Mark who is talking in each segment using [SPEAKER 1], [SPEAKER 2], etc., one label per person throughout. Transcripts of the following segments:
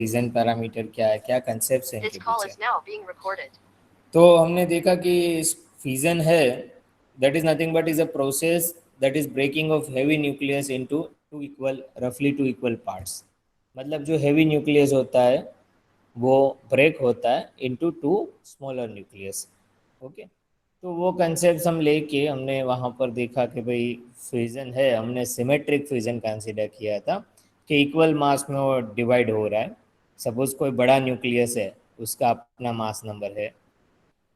[SPEAKER 1] Fission parameter क्या है, क्या कंसेप्ट है इनके पीछे। तो हमने देखा कि फिजन है that is nothing but is a process that is breaking of heavy nucleus into two equal रफली टू इक्वल पार्ट्स। मतलब जो हैवी न्यूक्लियस होता है वो ब्रेक होता है into two smaller nucleus. Okay, तो वो कंसेप्ट हम लेके हमने वहाँ पर देखा कि भाई फ्यूजन है, हमने सिमेट्रिक फ्यूजन कंसिडर किया था कि इक्वल मास में वो डिवाइड हो रहा है। सपोज कोई बड़ा न्यूक्लियस है, उसका अपना मास नंबर है,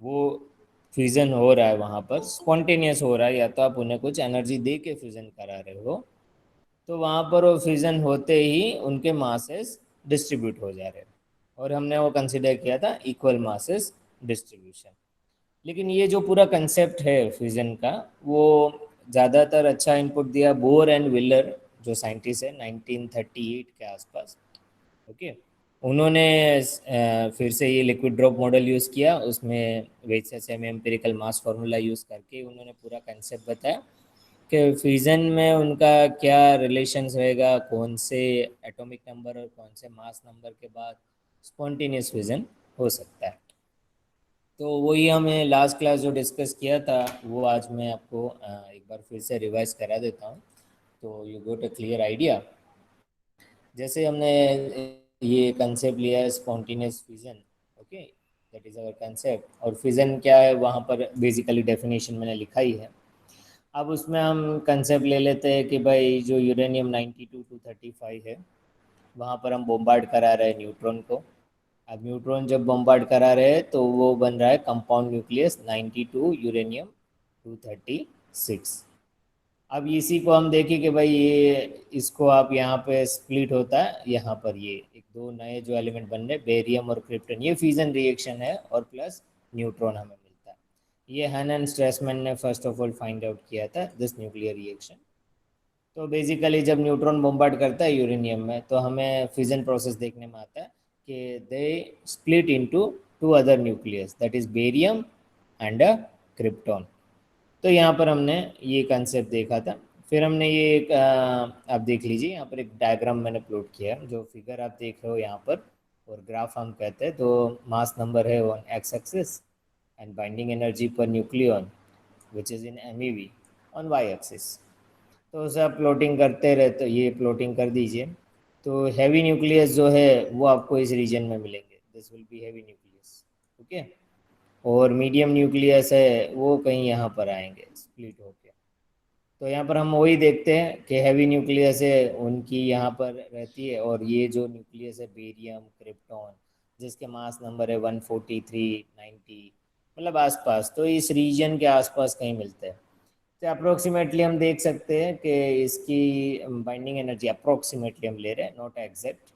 [SPEAKER 1] वो फ्यूजन हो रहा है वहाँ पर स्पॉन्टेनियस हो रहा है, या तो आप उन्हें कुछ एनर्जी दे के फ्यूजन करा रहे हो, तो वहाँ पर वो फ्यूजन होते ही उनके मासेस डिस्ट्रीब्यूट हो जा रहे हैं, और हमने वो कंसिडर किया था इक्वल मासेस डिस्ट्रीब्यूशन। लेकिन ये जो पूरा कंसेप्ट है फ्यूजन का, वो ज़्यादातर अच्छा इनपुट दिया बोर एंड विलर, जो साइंटिस्ट है 1938 के आसपास। ओके, उन्होंने फिर से ये लिक्विड ड्रॉप मॉडल यूज़ किया, उसमें वैसे semi empirical mass formula use करके उन्होंने पूरा कंसेप्ट बताया कि फ्यूजन में उनका क्या रिलेशंस रहेगा, कौन से एटॉमिक नंबर और कौन से मास नंबर के बाद स्पॉन्टेनियस फ्यूजन हो सकता है। तो वही हमें लास्ट क्लास जो डिस्कस किया था वो आज मैं आपको एक बार फिर से रिवाइज करा देता हूँ, तो you got a clear idea. जैसे हमने ये कंसेप्ट लिया है spontaneous fusion. Okay, that is our concept. और फ्यूजन क्या है वहाँ पर बेसिकली डेफिनेशन मैंने लिखा ही है। अब उसमें हम कंसेप्ट ले लेते हैं कि भाई जो यूरेनियम 92 टू 35 है, वहाँ पर हम बोम्बार्ड करा रहे हैं न्यूट्रॉन को। अब न्यूट्रॉन जब बम्बार्ड करा रहे हैं तो वो बन रहा है कंपाउंड न्यूक्लियस 92 यूरेनियम 236। अब इसी को हम देखें कि भाई ये इसको आप यहाँ पे स्प्लिट होता है, यहाँ पर ये एक दो नए जो एलिमेंट बन रहे बेरियम और क्रिप्टन, ये फ्यूजन रिएक्शन है और प्लस न्यूट्रॉन हमें मिलता है। ये हैन एंड स्ट्रेसमैन ने first of all find out किया था दिस न्यूक्लियर रिएक्शन। तो बेसिकली जब न्यूट्रॉन बम्बार्ड करता है यूरेनियम में, तो हमें फ्यूजन प्रोसेस देखने में आता है कि they split into two other nucleus that is barium and a krypton. तो यहाँ पर हमने ये कंसेप्ट देखा था। फिर हमने ये एक आप देख लीजिए, यहाँ पर एक डायग्राम मैंने प्लॉट किया है, जो फिगर आप देख रहे हो यहाँ पर, और ग्राफ हम कहते हैं। तो मास नंबर है on x axis and binding energy पर nucleon which is in MeV on y axis. तो उसे आप प्लॉटिंग करते रहते, तो ये प्लॉटिंग कर दीजिए। तो हैवी न्यूक्लियस जो है वो आपको इस रीजन में मिलेंगे, this will be heavy nucleus. Okay, और मीडियम न्यूक्लियस है वो कहीं यहाँ पर आएंगे स्प्लिट होके। तो यहाँ पर हम वही देखते हैं कि हैवी न्यूक्लियस है उनकी यहाँ पर रहती है, और ये जो न्यूक्लियस है बेरियम क्रिप्टॉन जिसके मास नंबर है 143 90, मतलब आसपास, तो इस रीजन के आसपास कहीं मिलते हैं। तो अप्रोक्सीमेटली हम देख सकते हैं कि इसकी बाइंडिंग एनर्जी अप्रोक्सीमेटली हम ले रहे हैं, नॉट एग्जैक्ट।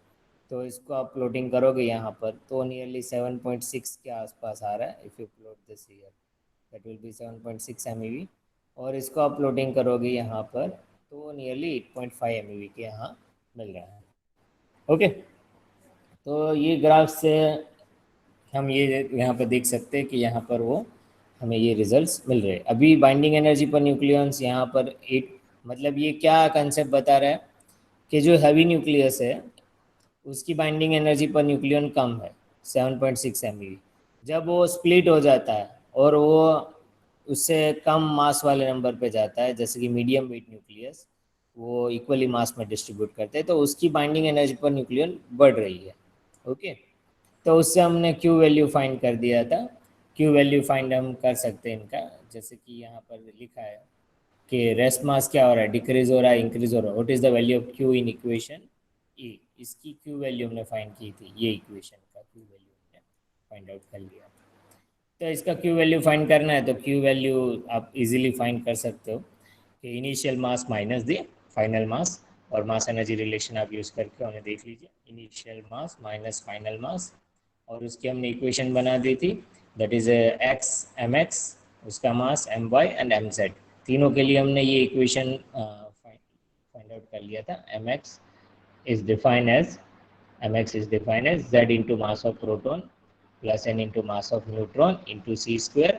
[SPEAKER 1] तो इसको आप प्लॉटिंग करोगे यहाँ पर तो नियरली 7.6 के आसपास आ रहा है। If you plot this year that will B 7.6 MeV। और इसको आप प्लॉटिंग करोगे यहाँ पर तो नियरली 8.5 MeV के यहाँ मिल रहा है। ओके, तो ये ग्राफ से हम ये यहाँ पर देख सकते हैं कि यहाँ पर वो हमें ये रिजल्ट्स मिल रहे हैं। अभी बाइंडिंग एनर्जी पर न्यूक्लियंस यहाँ पर 8, मतलब ये क्या कंसेप्ट बता रहा है कि जो हैवी न्यूक्लियस है उसकी बाइंडिंग एनर्जी पर न्यूक्लियन कम है 7.6 MeV। जब वो स्प्लिट हो जाता है और वो उससे कम मास वाले नंबर पे जाता है, जैसे कि मीडियम वेट न्यूक्लियस, वो इक्वली मास में डिस्ट्रीब्यूट करते हैं, तो उसकी बाइंडिंग एनर्जी पर न्यूक्लियन बढ़ रही है। ओके, तो उससे हमने क्यू वैल्यू फाइंड कर दिया था। क्यू वैल्यू फाइंड हम कर सकते हैं इनका, जैसे कि यहाँ पर लिखा है कि रेस्ट मास क्या हो रहा है, डिक्रीज हो रहा है, इंक्रीज हो रहा है, what is the value of q in equation a. इसकी क्यू वैल्यू हमने फाइंड की थी, ये इक्वेशन का क्यू वैल्यू हमने फाइंड आउट कर लिया। तो इसका क्यू वैल्यू फाइंड करना है तो क्यू वैल्यू आप इजीली फाइंड कर सकते हो कि initial mass minus the final mass, और मास एनर्जी रिलेशन आप यूज़ करके उन्हें देख लीजिए, initial mass minus final mass. और उसकी हमने इक्वेशन बना दी थी that is x m x, उसका mass m y and m z, तीनों के लिए हमने ये इक्वेशन फाइंड आउट कर लिया था। M x is defined as mx is defined as z into mass of proton plus n into mass of neutron into c square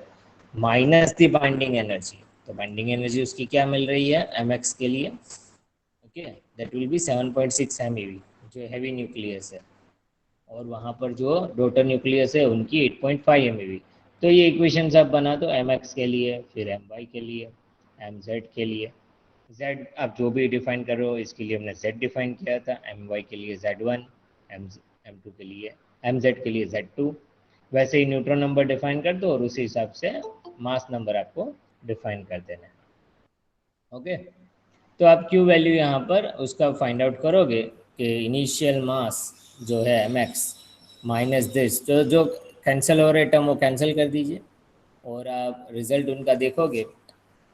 [SPEAKER 1] minus the binding energy। तो binding energy उसकी क्या मिल रही है mx के लिए, okay, that will B 7.6 MeV जो heavy nucleus है। और वहाँ पर जो डॉटर न्यूक्लियस है उनकी 8.5 MeV। तो ये इक्वेशन आप बना दो mx के लिए, फिर my के लिए, mz के लिए। z आप जो भी डिफाइन कर रहे हो, इसके लिए हमने z डिफाइन किया था, my के लिए z1, m2 के लिए, mz के लिए z2। वैसे ही न्यूट्रॉन नंबर डिफाइन कर दो और उसी हिसाब से मास नंबर आपको डिफाइन कर देना है। ओके, तो आप क्यू वैल्यू यहाँ पर उसका फाइंड आउट करोगे कि इनिशियल मास जो है mx माइनस दिस, जो कैंसिल हो रहे टर्म वो कैंसिल कर दीजिए, और आप रिजल्ट उनका देखोगे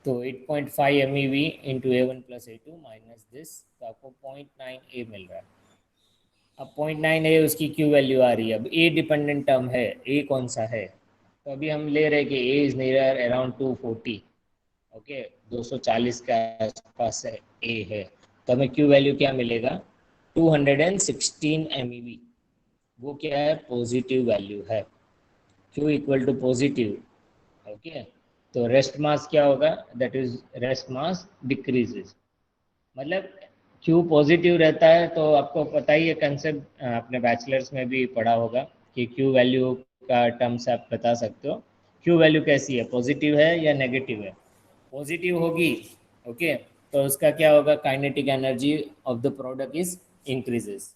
[SPEAKER 1] तो 8.5 MeV into A1 plus A2 minus this, तो आपको 0.9 A मिल रहा है। अब 0.9 A उसकी क्यू वैल्यू आ रही है। अब A डिपेंडेंट टर्म है, A कौन सा है, तो अभी हम ले रहे हैं कि A is near around 240। Okay, 240 के आसपास है ए है, तो हमें क्यू वैल्यू क्या मिलेगा, 216 MeV। वो क्या है, पॉजिटिव वैल्यू है, q equal to positive. Okay, तो रेस्ट मास क्या होगा, that is rest mass decreases. मतलब क्यू पॉजिटिव रहता है तो आपको पता ही है कंसेप्ट, अपने बैचलर्स में भी पढ़ा होगा कि क्यू वैल्यू का टर्म से आप बता सकते हो क्यू वैल्यू कैसी है, पॉजिटिव है या नेगेटिव है। पॉजिटिव होगी, ओके, तो उसका क्या होगा, kinetic energy of the product is increases.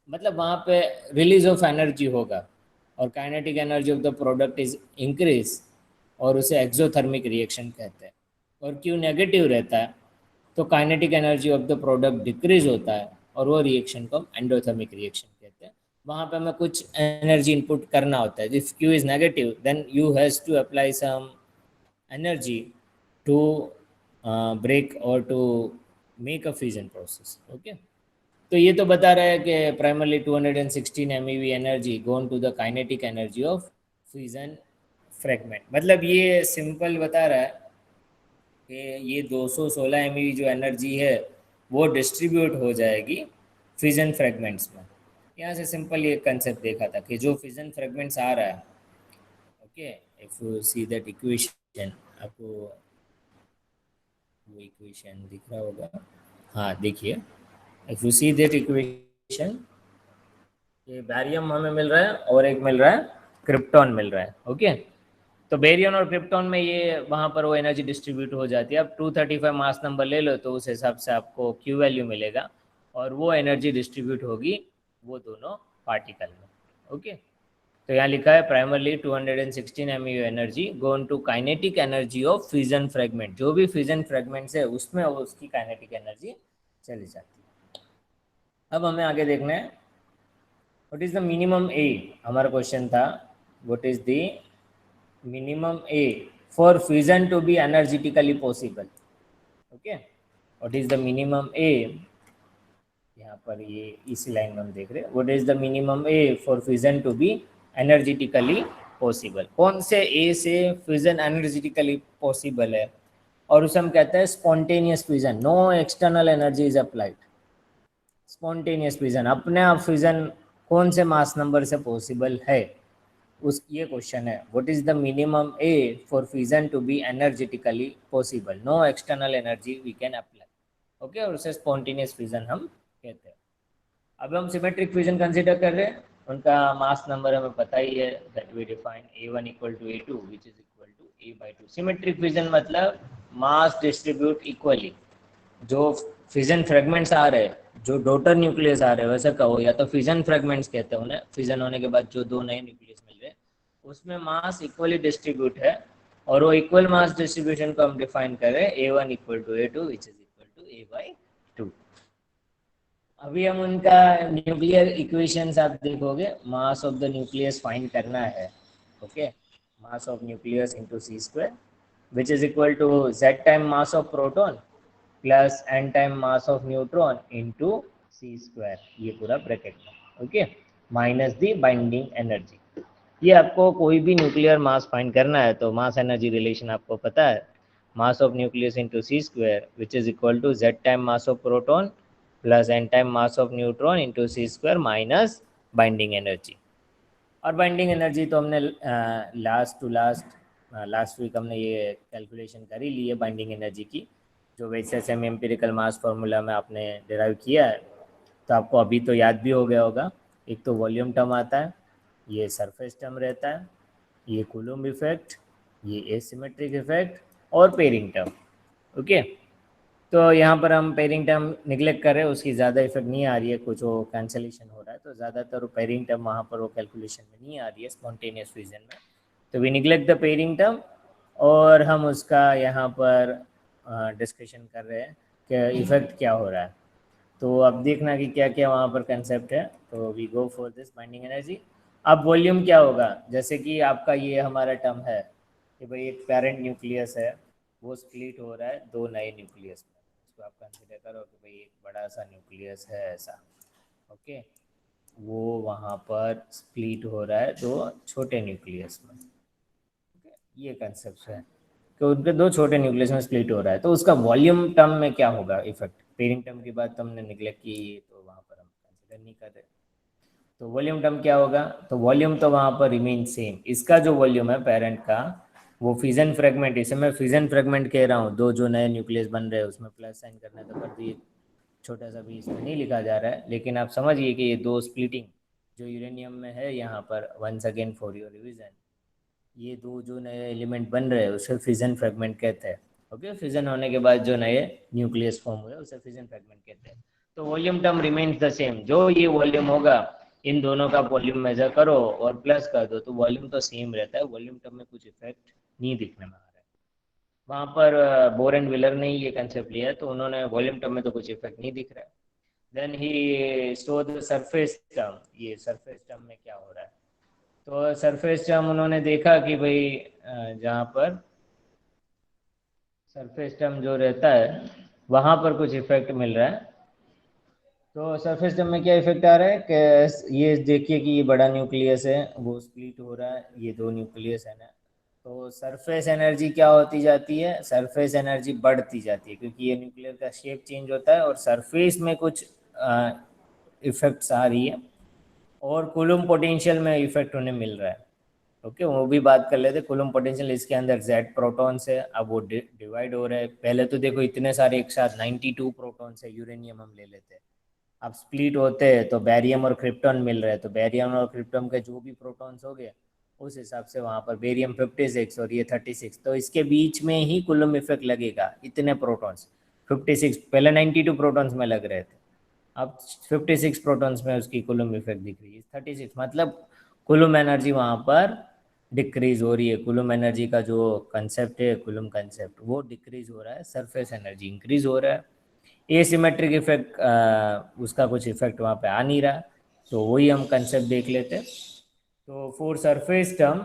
[SPEAKER 1] मतलब वहाँ पे रिलीज ऑफ एनर्जी होगा, और kinetic energy of the product is increase, और उसे एक्सोथर्मिक रिएक्शन कहते हैं। और क्यों नेगेटिव रहता है, तो kinetic energy of the product decrease होता है, और वो रिएक्शन को हम एंडोथर्मिक रिएक्शन कहते हैं। वहाँ पे हमें कुछ एनर्जी इनपुट करना होता है। If q is negative then you has to apply some energy to break or to make a fission process. Okay, तो ये तो बता रहा है कि primarily 216 MeV energy gone to the kinetic energy of fusion fragment. मतलब ये simple बता रहा है कि ये 216 MeV जो एनर्जी है वो डिस्ट्रीब्यूट हो जाएगी फ्यूजन फ्रेगमेंट्स में। यहाँ से सिंपल ये कंसेप्ट देखा था कि जो फ्यूजन फ्रेगमेंट्स आ रहा है, okay, if you see that equation, आपको वो इक्वेशन दिख रहा होगा, हाँ देखिए, if you see that equation, ये बैरियम हमें मिल रहा है और एक मिल रहा है क्रिप्टॉन मिल रहा है। ओके, तो बेरियम और क्रिप्टॉन में ये वहाँ पर वो एनर्जी डिस्ट्रीब्यूट हो जाती है। अब 235 मास नंबर ले लो तो उस हिसाब से आपको क्यू वैल्यू मिलेगा, और वो एनर्जी डिस्ट्रीब्यूट होगी वो दोनों पार्टिकल में। ओके, तो यहाँ लिखा है primarily 216 MeV energy gone to kinetic energy of fusion fragment. जो भी फ्यूजन फ्रेगमेंट्स है उसमें वो उसकी काइनेटिक एनर्जी चली जाती है। अब हमें आगे देखना है what is the minimum a. हमारा क्वेश्चन था what is the minimum A for fusion to be energetically possible. Okay, what is the minimum a, यहाँ पर ये इसी लाइन में हम देख रहे हैं, what is the minimum A for fusion to be energetically possible. कौन से ए से फ्यूजन एनर्जेटिकली पॉसिबल है, और उसे हम कहते हैं spontaneous fusion, no external energy is applied. Spontaneous fusion, अपने आप फ्यूजन कौन से मास नंबर से पॉसिबल है, उस ये क्वेश्चन है। What is the minimum A for fusion to be energetically possible, no external energy we can apply. Okay, और उसे स्पॉन्टेनियस फ्यूजन हम कहते हैं। अब हम सिमेट्रिक फ्यूजन कंसीडर कर रहे हैं, उनका मास नंबर हमें पता ही है, that we define A1 equal to A2 which is equal to A/2। Symmetric fusion मतलब मास डिस्ट्रीब्यूट इक्वली। जो फिजन फ्रेगमेंट्स आ रहे हैं, जो डॉटर न्यूक्लियस आ रहे हैं, वैसे कहो या तो फिजन फ्रेगमेंट्स कहते हैं उन्हें, फिजन होने के बाद जो दो नए न्यूक्लियस मिल रहे हैं उसमें मास इक्वली डिस्ट्रीब्यूट है, और वो इक्वल मास डिस्ट्रीब्यूशन को हम डिफाइन कर रहे हैं A1 equal to A2 which is equal to A/2। अभी हम उनका न्यूक्लियर इक्वेशंस आप देखोगे, mass of the nucleus find करना है। Okay, mass of nucleus into c² which is equal to z time mass of proton plus n time mass of neutron into c², ये पूरा bracket में। Okay, minus the binding energy. ये आपको कोई भी nuclear mass find करना है तो मास एनर्जी रिलेशन आपको पता है, mass of nucleus into c² which is equal to z time mass of proton plus n time mass of neutron into c² minus binding energy. और बाइंडिंग एनर्जी तो हमने last week हमने ये calculation कर ही ली है बाइंडिंग एनर्जी की, जो वैसे सेमी एम्पिरिकल मास फार्मूला में आपने डिराइव किया है, तो आपको अभी तो याद भी हो गया होगा। एक तो वॉल्यूम टर्म आता है, ये सरफेस टर्म रहता है, ये कूलम्ब इफेक्ट, ये एसिमेट्रिक इफेक्ट और पेयरिंग टर्म। ओके, तो यहाँ पर हम पेयरिंग टर्म निगलेक्ट कर रहे हैं, उसकी ज़्यादा इफेक्ट नहीं आ रही है, कुछ वो कैंसलेशन हो रहा है, तो ज़्यादातर वो पेयरिंग टर्म वहाँ पर वो कैलकुलेशन में नहीं आ रही है स्पॉन्टेनियस फ्यूजन में, तो we neglect the pairing term और हम उसका यहाँ पर डिस्कशन कर रहे हैं कि इफेक्ट क्या हो रहा है। तो अब देखना कि क्या क्या वहाँ पर कंसेप्ट है। तो we go for this binding energy. अब वॉल्यूम क्या होगा, जैसे कि आपका ये हमारा टर्म है कि भाई एक पेरेंट न्यूक्लियस है, वो स्प्लिट हो रहा है दो नए न्यूक्लियस में, उसको आप कंसिडर करो कि भाई एक बड़ा सा न्यूक्लियस है ऐसा। ओके, वो वहाँ पर स्प्लिट हो रहा है दो छोटे न्यूक्लियस में। ये कंसेप्ट है कि उनके दो छोटे न्यूक्लियस में स्प्लिट हो रहा है, तो उसका वॉल्यूम टर्म में क्या होगा इफेक्ट। पेयरिंग टर्म की बात तो हमने निगलेक्ट की, ये तो वहाँ पर हम कंसिडर नहीं कर रहे। तो वॉल्यूम टर्म क्या होगा, तो वॉल्यूम तो वहाँ पर रिमेन सेम। इसका जो वॉल्यूम है पेरेंट का, वो फिजन फ्रेगमेंट, इसे मैं फिजन फ्रेगमेंट कह रहा हूँ, दो जो नए न्यूक्लियस बन रहे हैं उसमें प्लस साइन करना तो कर दिए, छोटा सा भी इसमें नहीं लिखा जा रहा है, लेकिन आप समझिए कि ये दो स्प्लिटिंग जो यूरेनियम में है यहाँ पर, once again for your revision, ये दो जो नए एलिमेंट बन रहे हैं उसे फिजन फ्रेगमेंट कहते हैं। ओके, फिजन होने के बाद जो नए न्यूक्लियस फॉर्म हुए उसे फिजन फ्रेगमेंट कहते हैं। तो volume term remains the same, जो ये वॉल्यूम होगा इन दोनों का वॉल्यूम मेजर करो और प्लस कर दो तो वॉल्यूम तो सेम रहता है, वॉल्यूम टर्म में कुछ इफेक्ट नहीं दिखने में आ रहा है। वहाँ पर बोर एंड विलर ने ये कंसेप्ट लिया है, तो उन्होंने वॉल्यूम टर्म में तो कुछ इफेक्ट नहीं दिख रहा है। Then he show the surface term, ये सरफेस टर्म में क्या हो रहा है। तो सरफेस टर्म उन्होंने देखा कि भाई जहाँ पर सरफेस टर्म जो रहता है वहाँ पर कुछ इफेक्ट मिल रहा है। तो सरफेस टर्म में क्या इफेक्ट आ रहा है कि ये देखिए कि ये बड़ा न्यूक्लियस है, वो स्प्लिट हो रहा है, ये दो न्यूक्लियस है ना, तो सरफेस एनर्जी क्या होती जाती है, सरफेस एनर्जी बढ़ती जाती है, क्योंकि ये न्यूक्लियर का शेप चेंज होता है और सरफेस में कुछ इफेक्ट्स आ रही है और कूलम्ब पोटेंशियल में इफेक्ट उन्हें मिल रहा है। ओके, वो भी बात कर लेते। कूलम्ब पोटेंशियल, इसके अंदर जेड प्रोटॉन्स है, अब वो डिवाइड हो रहे हैं। पहले तो देखो इतने सारे एक साथ 92 प्रोटॉन्स है, यूरेनियम हम ले लेते हैं, अब स्प्लिट होते हैं तो बैरियम और क्रिप्टॉन मिल रहे हैं, तो बैरियम और क्रिप्टॉन के जो भी प्रोटॉन्स हो गए उस हिसाब से वहाँ पर बेरियम 56 और ये 36, तो इसके बीच में ही कूलम्ब इफेक्ट लगेगा। इतने प्रोटॉन्स 56, पहले 92 प्रोटॉन्स में लग रहे थे, अब 56 प्रोटॉन्स में उसकी कूलम्ब इफेक्ट दिख रही है 36, मतलब कूलम्ब एनर्जी वहाँ पर डिक्रीज हो रही है। कूलम्ब एनर्जी का जो कंसेप्ट है, कूलम्ब कंसेप्ट, वो डिक्रीज हो रहा है, सरफेस एनर्जी इंक्रीज हो रहा है। एसिमेट्रिक इफेक्ट, उसका कुछ इफेक्ट वहाँ पे आ नहीं रहा, तो वही हम कंसेप्ट देख लेते हैं। तो for surface term,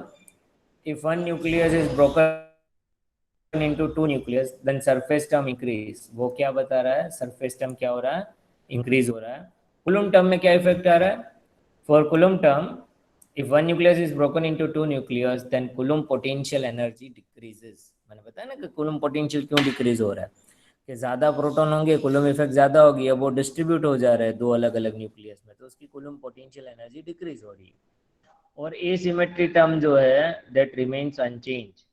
[SPEAKER 1] if one nucleus is broken into two nucleus then surface term increase. वो क्या बता रहा है, सरफेस टर्म क्या हो रहा है, इंक्रीज हो रहा है। कूलम्ब टर्म में क्या इफेक्ट आ रहा है, for coulomb term if one nucleus is broken into two nucleus then coulomb potential energy decreases। मैंने बताया ना कि कूलम्ब पोटेंशियल क्यों डिक्रीज हो रहा है, कि ज़्यादा प्रोटॉन होंगे, कूलम्ब इफेक्ट ज़्यादा होगी, अब वो डिस्ट्रीब्यूट हो जा रहा है दो अलग अलग न्यूक्लियस में, तो उसकी कूलम्ब पोटेंशियल एनर्जी डिक्रीज हो रही है। और एसिमेट्री टर्म जो है दैट रिमेन्स अनचेंज,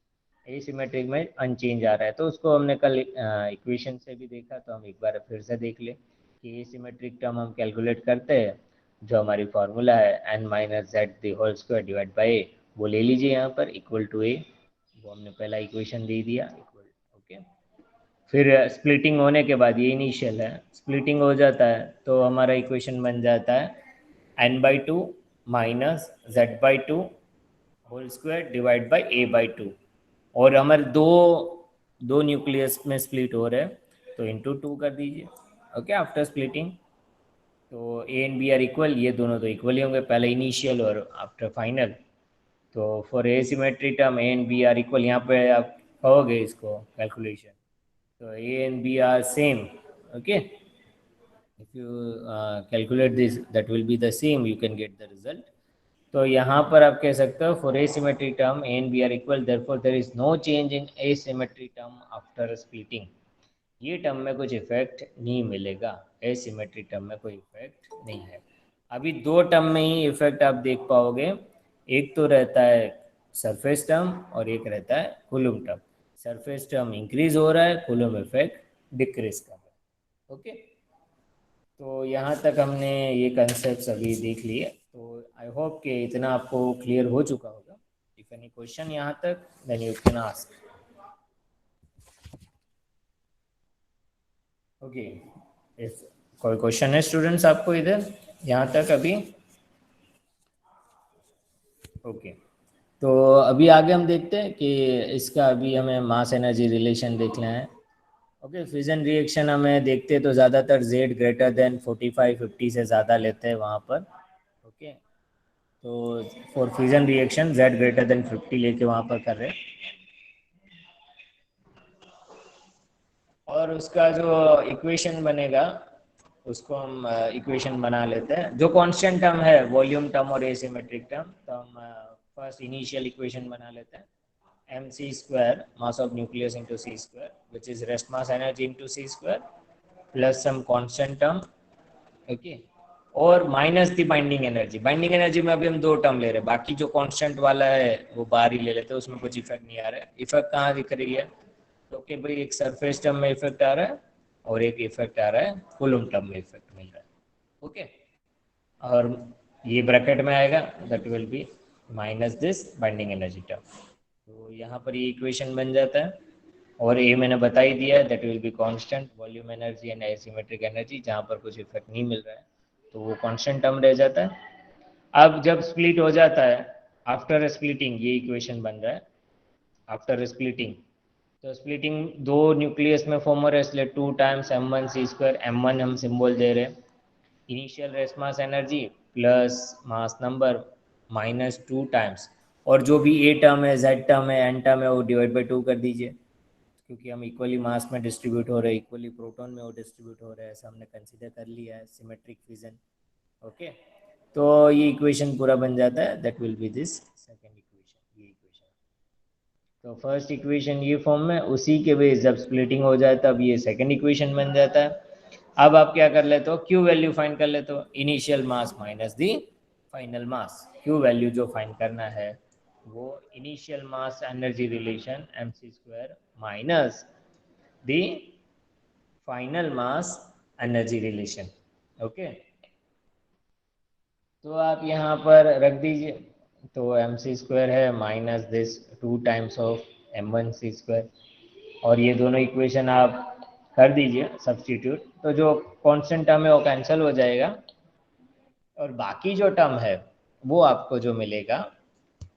[SPEAKER 1] एसिमेट्रिक में अनचेंज आ रहा है, तो उसको हमने कल इक्वेशन से भी देखा, तो हम एक बार फिर से देख ले कि एसिमेट्रिक टर्म हम कैलकुलेट करते हैं, जो हमारी फार्मूला है n minus z the whole square divide by a, वो ले लीजिए यहाँ पर इक्वल टू ए, वो हमने पहला इक्वेशन दे दिया इक्वल। ओके, फिर स्प्लिटिंग होने के बाद ये इनिशियल है, स्प्लिटिंग हो जाता है तो हमारा इक्वेशन बन जाता है n/2 minus z/2 whole square divide by a/2, और हमारे दो दो न्यूक्लियस में स्प्लिट हो रहे हैं तो इंटू टू कर दीजिए। ओके, आफ्टर स्प्लिटिंग तो A and B are equal, ये दोनों तो इक्वल ही होंगे, पहले इनिशियल और आफ्टर फाइनल। तो for A symmetry term A and B are equal, यहाँ पे आप कहोगे इसको कैलकुलेशन, तो A and B are same. Okay, if you calculate this that will be the same, you can get the result। तो यहाँ पर आप कह सकते हो for asymmetry term A and B are equal therefore there is no change in asymmetry term after splitting. ये term में कुछ इफेक्ट नहीं मिलेगा, एसिमेट्री टर्म में कोई इफेक्ट नहीं है। अभी दो टर्म में ही इफेक्ट आप देख पाओगे, एक तो रहता है सरफेस टर्म और एक रहता है coulomb term. Surface term increase हो रहा है, कूलम्ब इफेक्ट डिक्रीज कर रहा है। ओके, तो यहाँ तक हमने ये कंसेप्ट अभी देख लिए, तो आई होप कि इतना आपको क्लियर हो चुका होगा. इफ एनी क्वेश्चन यहाँ तक, then you can ask. Okay, if कोई क्वेश्चन है स्टूडेंट्स आपको इधर यहाँ तक अभी? ओके, तो अभी आगे हम देखते हैं कि इसका अभी हमें मास एनर्जी रिलेशन देखना है. ओके, फिजन रिएक्शन हमें देखते हैं तो ज़्यादातर Z ग्रेटर देन 45-50 से ज़्यादा लेते हैं वहाँ पर. ओके, तो for fusion reaction Z greater than 50 लेके वहाँ पर कर रहे हैं. और उसका जो इक्वेशन बनेगा उसको हम इक्वेशन बना लेते हैं. जो कांस्टेंट टर्म है, वॉल्यूम टर्म और एसिमेट्रिक टर्म, तो हम फर्स्ट इनिशियल इक्वेशन बना लेते हैं. mc square mass of nucleus into c square, which is rest mass energy into c square plus some constant term. Okay, और माइनस दी binding energy. Binding energy में अभी हम दो टर्म ले रहे हैं, बाकी जो कांस्टेंट वाला है वो बाहर ही ले लेते हैं, उसमें कुछ इफेक्ट नहीं आ रहा है. इफेक्ट कहाँ दिख रही है? तो कि भाई एक सरफेस टर्म में इफेक्ट आ रहा है और एक इफेक्ट आ रहा है कूलम टर्म में इफेक्ट मिल रहा है. ओके, और ये ब्रैकेट में आएगा, that will B minus this binding energy term. तो यहाँ पर ये इक्वेशन बन जाता है. और ये मैंने बता ही दिया है, that will be constant volume energy and asymmetric energy. जहाँ पर कुछ इफेक्ट नहीं मिल रहा है तो वो कांस्टेंट टर्म रह जाता है. अब जब स्प्लिट हो जाता है, आफ्टर स्प्लिटिंग ये इक्वेशन बन रहा है. आफ्टर स्प्लिटिंग, तो स्प्लिटिंग दो न्यूक्लियस में फॉर्म हो रहा है, इसलिए 2 times m1 c square. m1 हम सिंबल दे रहे हैं initial rest mass energy plus mass number minus 2 times, और जो भी ए टर्म है, जेड टर्म है, एन टर्म है, वो डिवाइड बाई 2 कर दीजिए, क्योंकि हम इक्वली मास में डिस्ट्रीब्यूट हो रहे हैं, इक्वली प्रोटॉन में वो डिस्ट्रीब्यूट हो रहा है, ऐसा हमने कंसीडर कर लिया है सिमेट्रिक फिजन. ओके, तो ये इक्वेशन पूरा बन जाता है, that will be this second equation. ये इक्वेशन, तो फर्स्ट इक्वेशन ये फॉर्म में, उसी के बेस जब स्प्लिटिंग हो जाए तब ये सेकंड इक्वेशन बन जाता है. अब आप क्या कर लेते हो, क्यू वैल्यू फाइंड कर लेते हो. Initial mass minus the final mass. Q value जो फाइंड करना है वो initial mass energy relation mc square minus the final mass energy relation. Okay, तो आप यहाँ पर रख दीजिए. तो mc स्क्वायर है minus this 2 times of m1c square, और ये दोनों इक्वेशन आप कर दीजिए सब्सटीट्यूट, तो जो कांस्टेंट टर्म है वो कैंसिल हो जाएगा, और बाकी जो टर्म है वो आपको जो मिलेगा,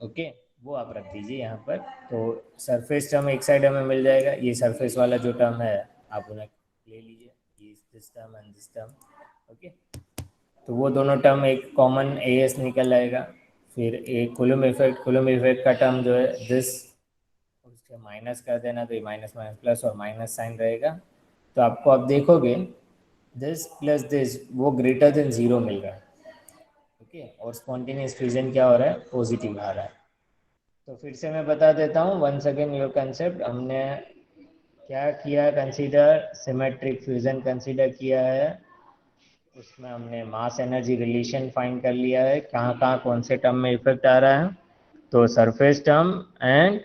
[SPEAKER 1] ओके, वो आप रख दीजिए यहाँ पर. तो सरफेस टर्म एक साइड हमें मिल जाएगा, ये सरफेस वाला जो टर्म है आप उन्हें ले लीजिए, ये this term and this term. Okay, तो वो दोनों टर्म एक कॉमन एस निकल आएगा. फिर एक कुलम इफेक्ट का टर्म जो है दिस, उसके माइनस कर देना, तो ये माइनस माइनस प्लस और माइनस साइन रहेगा. तो आपको अब देखोगे दिस प्लस दिस वो ग्रेटर देन जीरो मिल रहा है. ओके, और स्पॉन्टेनियस फ्यूजन क्या हो रहा है, पॉजिटिव आ रहा है. तो फिर से मैं बता देता हूँ वंस अगेन योर कंसेप्ट. हमने क्या किया, कंसीडर सिमेट्रिक फ्यूजन कंसीडर किया है. उसमें हमने मास एनर्जी रिलेशन फाइंड कर लिया है, कहाँ कहाँ कौन से टर्म में इफेक्ट आ रहा है. तो surface term and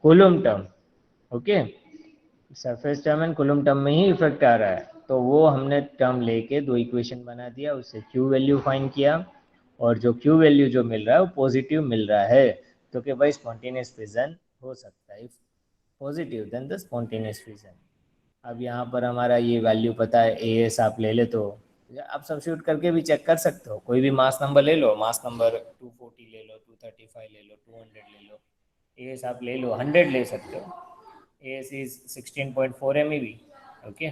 [SPEAKER 1] coulomb term. Okay, surface term and coulomb term में ही इफेक्ट आ रहा है, तो वो हमने टर्म लेके दो इक्वेशन बना दिया, उससे क्यू वैल्यू फाइंड किया, और जो क्यू वैल्यू जो मिल रहा है वो पॉजिटिव मिल रहा है. तो कि भाई स्पॉन्टेनियस फिजन हो सकता है, positive then the spontaneous fission. अब यहाँ पर हमारा ये वैल्यू पता है, ए एस आप ले ले तो आप सब्स्टिट्यूट करके भी चेक कर सकते हो. कोई भी मास नंबर ले लो, मास नंबर 240 ले लो, 235 ले लो, 200 ले लो, ए एस आप ले लो, 100 ले सकते हो. AS is 16.4 MeV, okay,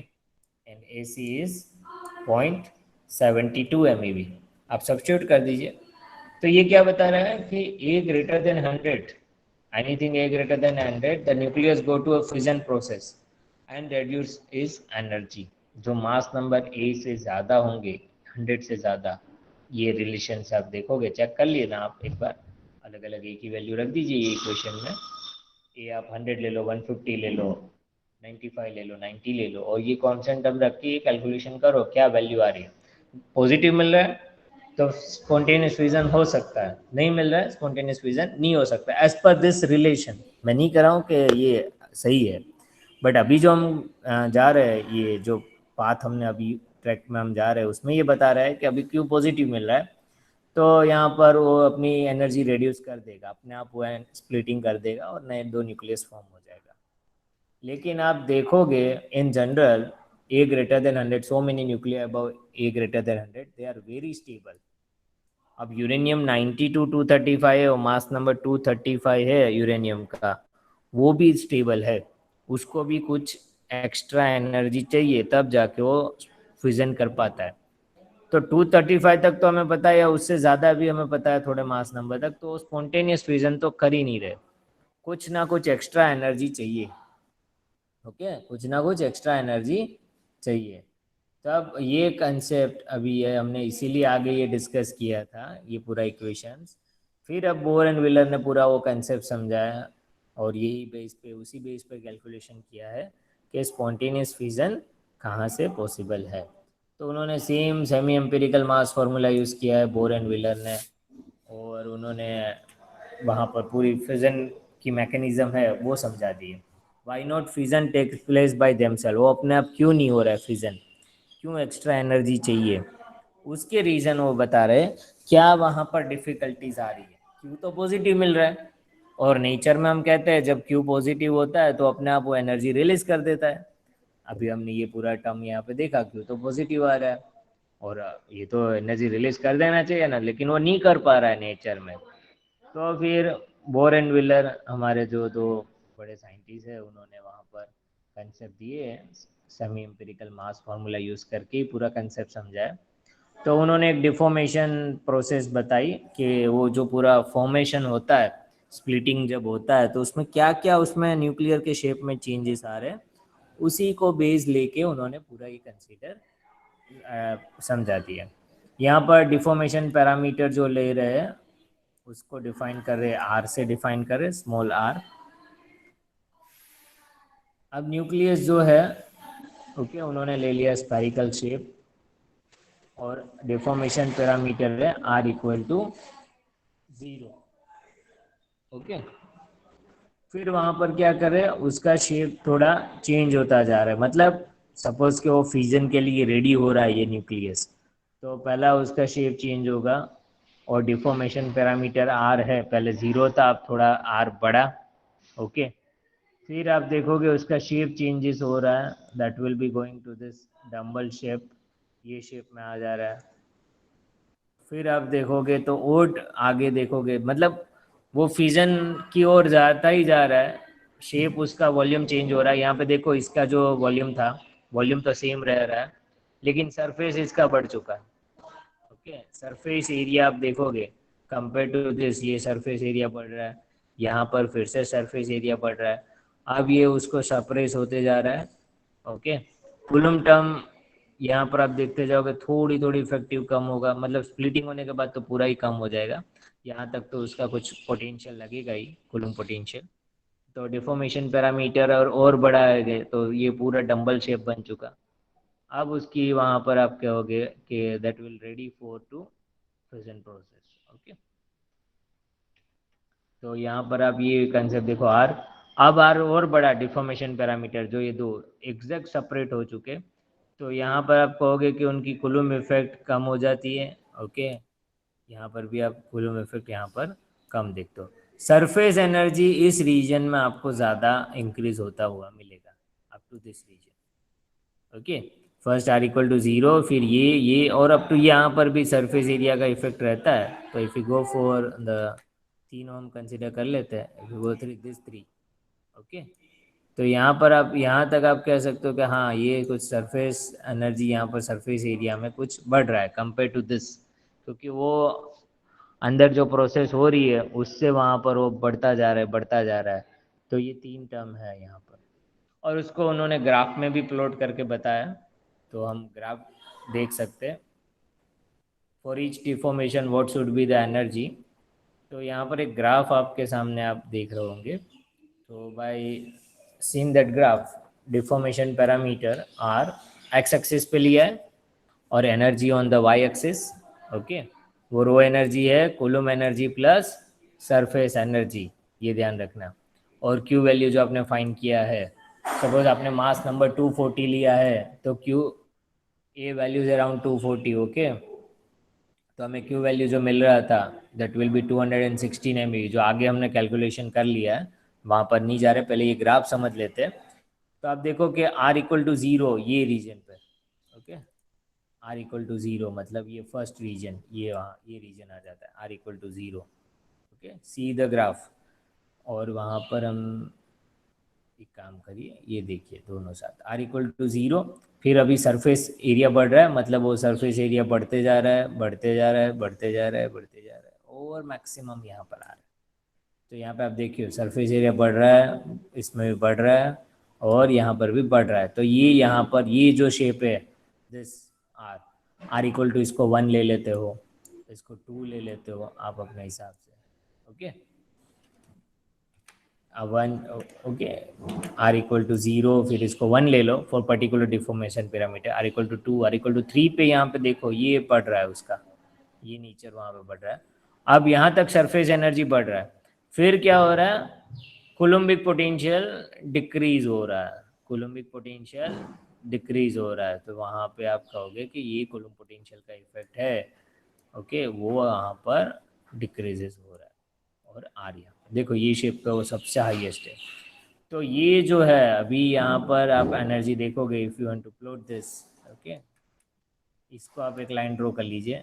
[SPEAKER 1] and AC is 0.72 MeV. आप सब्स्टिट्यूट कर दीजिए. तो ये क्या बता रहा है कि A greater than 100, anything A greater than 100, the nucleus go to a fission process and reduce its energy. जो मास नंबर A से ज़्यादा होंगे, 100 से ज़्यादा, ये रिलेशन से आप देखोगे, चेक कर लिए ना आप एक बार, अलग अलग A की वैल्यू रख दीजिए ये इक्वेशन में. ये आप 100 ले लो, 150 ले लो, 95 ले लो, 90 ले लो, और ये कांस्टेंट टर्म रख के कैलकुलेशन करो क्या वैल्यू आ रही है. पॉजिटिव मिल रहा है तो स्पॉन्टेनियस फ्यूजन हो सकता है, नहीं मिल रहा है स्पॉन्टेनियस फ्यूजन नहीं हो सकता, एज पर दिस रिलेशन. मैं नहीं कर रहा हूँ कि ये सही है, बट अभी जो हम जा रहे हैं, ये जो पाथ हमने अभी ट्रैक में हम जा रहे हैं उसमें ये बता रहा है कि अभी क्यू पॉजिटिव मिल रहा है, तो यहाँ पर वो अपनी एनर्जी रिड्यूस कर देगा, अपने आप वो स्प्लिटिंग कर देगा और नए 2 न्यूक्लियस फॉर्म हो जाएगा। लेकिन आप देखोगे in general A greater than 100, so many nuclear above A greater than 100, they are very stable. अब यूरेनियम 90 to 235 है और मास नंबर 235 है यूरेनियम का, वो भी स्टेबल है, उसको भी कुछ एक्स्ट्रा एनर्जी चाहिए तब जाके वो फ्यूजन कर पाता है। तो 235 तक तो हमें पता है, या उससे ज़्यादा भी हमें पता है थोड़े मास नंबर तक, तो स्पॉन्टेनियस फ्यूजन तो कर ही नहीं रहे, कुछ ना कुछ एक्स्ट्रा एनर्जी चाहिए। ओके, कुछ ना कुछ एक्स्ट्रा एनर्जी चाहिए। तब ये कंसेप्ट अभी ये हमने इसीलिए आगे ये डिस्कस किया था, ये पूरा इक्वेशंस। फिर अब बोर एंड व्हीलर ने पूरा वो कंसेप्ट समझाया और यही बेस पे, उसी बेस पे कैलकुलेशन किया है कि स्पॉन्टेनियस फ्यूजन कहाँ से पॉसिबल है। तो उन्होंने same semi empirical mass formula use किया है बोर एंड व्हीलर ने, और उन्होंने वहाँ पर पूरी फ्यूजन की मैकेनिज्म है वो समझा दी है। Why not fusion take place by themselves, वो अपने आप क्यों नहीं हो रहा है फ्यूजन, क्यों एक्स्ट्रा एनर्जी चाहिए, उसके रीज़न वो बता रहे क्या वहाँ पर डिफ़िकल्टीज आ रही है। क्यू तो पॉजिटिव मिल रहा है, और नेचर में हम कहते हैं जब क्यू पॉजिटिव होता है तो अपने आप वो एनर्जी रिलीज कर देता है। अभी हमने ये पूरा टर्म यहाँ पे देखा, क्यू तो पॉजिटिव आ रहा है और ये तो एनर्जी रिलीज कर देना चाहिए ना, लेकिन वो नहीं कर पा रहा है नेचर में। तो फिर बोर एंड व्हीलर हमारे जो दो बड़े साइंटिस्ट है, उन्होंने वहाँ पर कंसेप्ट दिए, semi empirical mass formula use करके ही पूरा कंसेप्ट समझाया। तो उन्होंने एक डिफॉर्मेशन प्रोसेस बताई कि वो जो पूरा फॉर्मेशन होता है, स्प्लिटिंग जब होता है तो उसमें क्या क्या उसमें न्यूक्लियर के शेप में चेंजेस आ रहे हैं, उसी को बेस लेके उन्होंने पूरा ये कंसीडर समझा दिया। यहाँ पर डिफॉर्मेशन पैरामीटर जो ले रहे हैं उसको डिफाइन कर रहे हैं, आर से डिफाइन कर रहे हैं, स्मॉल आर। अब न्यूक्लियस जो है ओके, उन्होंने ले लिया स्पाइरिकल शेप और डिफॉर्मेशन पैरामीटर है आर इक्वल टू 0। ओके, फिर वहाँ पर क्या करे, उसका शेप थोड़ा चेंज होता जा रहा है, मतलब सपोज कि वो फ्यूजन के लिए रेडी हो रहा है ये न्यूक्लियस, तो पहला उसका शेप चेंज होगा और डिफॉर्मेशन पैरामीटर आर है, पहले 0 था अब थोड़ा आर बढ़ा। ओके, फिर आप देखोगे उसका शेप चेंजेस हो रहा है, that will be going to this dumbbell shape, ये शेप में आ जा रहा है। फिर आप देखोगे तो ओट आगे देखोगे, मतलब वो फ्यूजन की ओर जाता ही जा रहा है, शेप उसका वॉल्यूम चेंज हो रहा है। यहाँ पे देखो इसका जो वॉल्यूम था, वॉल्यूम तो सेम रह रहा है लेकिन सरफेस इसका बढ़ चुका है। ओके, सरफेस एरिया आप देखोगे कंपेयर टू दिस, ये सरफेस एरिया बढ़ रहा है, यहाँ पर फिर से सरफेस एरिया बढ़ रहा है, अब ये उसको सप्रेस होते जा रहा है। ओके, कूलम टर्म यहाँ पर आप देखते जाओगे थोड़ी थोड़ी इफेक्टिव कम होगा, मतलब स्प्लिटिंग होने के बाद तो पूरा ही कम हो जाएगा, यहाँ तक तो उसका कुछ पोटेंशियल लगेगा ही, कूलम पोटेंशियल। तो डिफॉर्मेशन पैरामीटर और बढ़ाए गए तो ये पूरा डंबल शेप बन चुका। अब उसकी वहाँ पर आप कहोगे कि that will ready for to fusion process. Okay, तो यहाँ पर आप ये कंसेप्ट देखो आर, अब आर और बड़ा डिफॉर्मेशन पैरामीटर, जो ये दो एग्जैक्ट सेपरेट हो चुके, तो यहाँ पर आप कहोगे कि उनकी कुलुम इफेक्ट कम हो जाती है। ओके, यहाँ पर भी आप कुलुम इफेक्ट यहाँ पर कम देखते हो, सरफेस एनर्जी इस रीजन में आपको ज़्यादा इंक्रीज होता हुआ मिलेगा up to this region. Okay, first R equal to 0, फिर ये और अप टू यहाँ पर भी सरफेस एरिया का इफेक्ट रहता है। तो if you go for the तीनों हम कंसिडर कर लेते हैं, if you go three this three. Okay, तो यहाँ पर आप यहाँ तक आप कह सकते हो कि हाँ ये कुछ सरफेस एनर्जी यहाँ पर सरफेस एरिया में कुछ बढ़ रहा है कंपेयर टू दिस, क्योंकि वो अंदर जो प्रोसेस हो रही है उससे वहाँ पर वो बढ़ता जा रहा है, बढ़ता जा रहा है। तो ये तीन टर्म है यहाँ पर, और उसको उन्होंने ग्राफ में भी प्लॉट करके बताया, तो हम ग्राफ देख सकते हैं। For each deformation what should be the energy, तो यहाँ पर एक ग्राफ आपके सामने आप देख रहे होंगे। तो by seeing that graph, deformation parameter R X axis पे लिया है और energy on the Y axis. Okay, वो रो एनर्जी है Coulomb energy plus surface energy, ये ध्यान रखना। और क्यू वैल्यू जो आपने फाइंड किया है, सपोज आपने मास नंबर 240 लिया है, तो Q A value is around 240, okay. तो हमें क्यू वैल्यू जो मिल रहा था दैट विल बी 216 MeV, जो आगे हमने कैलकुलेशन कर लिया है, वहाँ पर नहीं जा रहे, पहले ये ग्राफ समझ लेते हैं। तो आप देखो कि R इक्वल टू 0 ये रीजन पे, ओके, R इक्वल टू 0 मतलब ये फर्स्ट रीजन, ये वहाँ ये रीजन आ जाता है R equal to 0, okay, see the graph. और वहाँ पर हम एक काम करिए, ये देखिए दोनों साथ R इक्वल टू 0, फिर अभी सरफेस एरिया बढ़ रहा है, मतलब वो सरफेस एरिया बढ़ते जा रहा है, बढ़ते जा रहा है, बढ़ते जा रहा है, बढ़ते जा रहा है, और मैक्सिमम यहाँ पर आ रहा है। तो यहाँ पे आप देखिए सरफेस एरिया बढ़ रहा है, इसमें भी बढ़ रहा है, और यहाँ पर भी बढ़ रहा है। तो ये यहाँ पर ये जो शेप है this R, R equal to इसको 1 ले लेते हो, इसको 2 ले लेते हो आप अपने हिसाब से, okay, 1, okay, r equal to 0, फिर इसको 1 ले लो for particular deformation parameter, r equal to 2, r equal to 3 पे यहाँ पे देखो ये बढ़ रहा है उसका, ये नेचर वहाँ पे बढ़ रहा है। अब यहाँ तक सरफेस एनर्जी बढ़ रहा है, फिर क्या हो रहा है, कोलम्बिक पोटेंशियल डिक्रीज हो रहा है, कोलम्बिक पोटेंशियल डिक्रीज हो रहा है। तो वहाँ पे आप कहोगे कि ये कोलम्ब पोटेंशियल का इफेक्ट है, ओके, वो वहाँ पर डिक्रीजेस हो रहा है। और आर यहाँ देखो ये शेप का वो सबसे हाईएस्ट है। तो ये जो है अभी यहाँ पर आप एनर्जी देखोगे, if you want to plot this, okay, इसको आप एक लाइन ड्रॉ कर लीजिए।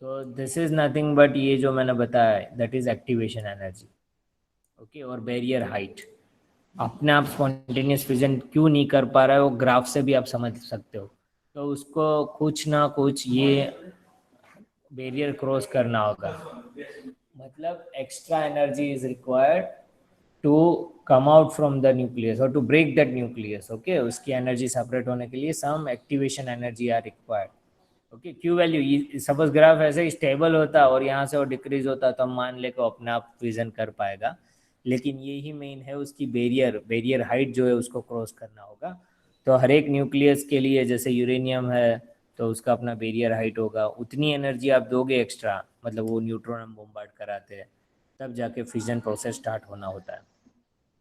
[SPEAKER 1] तो दिस इज नथिंग बट ये जो मैंने बताया that is activation energy, okay, और बैरियर हाइट। अपने आप स्पॉन्टेनियस फिजन क्यों नहीं कर पा रहा है वो ग्राफ से भी आप समझ सकते हो। तो उसको कुछ ना कुछ ये बैरियर क्रॉस करना होगा, मतलब extra energy is required to come out from the nucleus और to break that nucleus, okay, उसकी एनर्जी सेपरेट होने के लिए some activation energy are required, okay. Q value suppose graph ऐसे स्टेबल होता और यहाँ से वो डिक्रीज होता तो हम मान ले को अपने आप विजन कर पाएगा, लेकिन ये ही मेन है उसकी बैरियर हाइट जो है उसको क्रॉस करना होगा। तो हर एक न्यूक्लियस के लिए जैसे यूरेनियम है तो उसका अपना बैरियर हाइट होगा, उतनी एनर्जी आप दोगे एक्स्ट्रा, मतलब वो न्यूट्रॉन हम बॉम्बार्ड कराते हैं तब जाके फिजन प्रोसेस स्टार्ट होना होता है।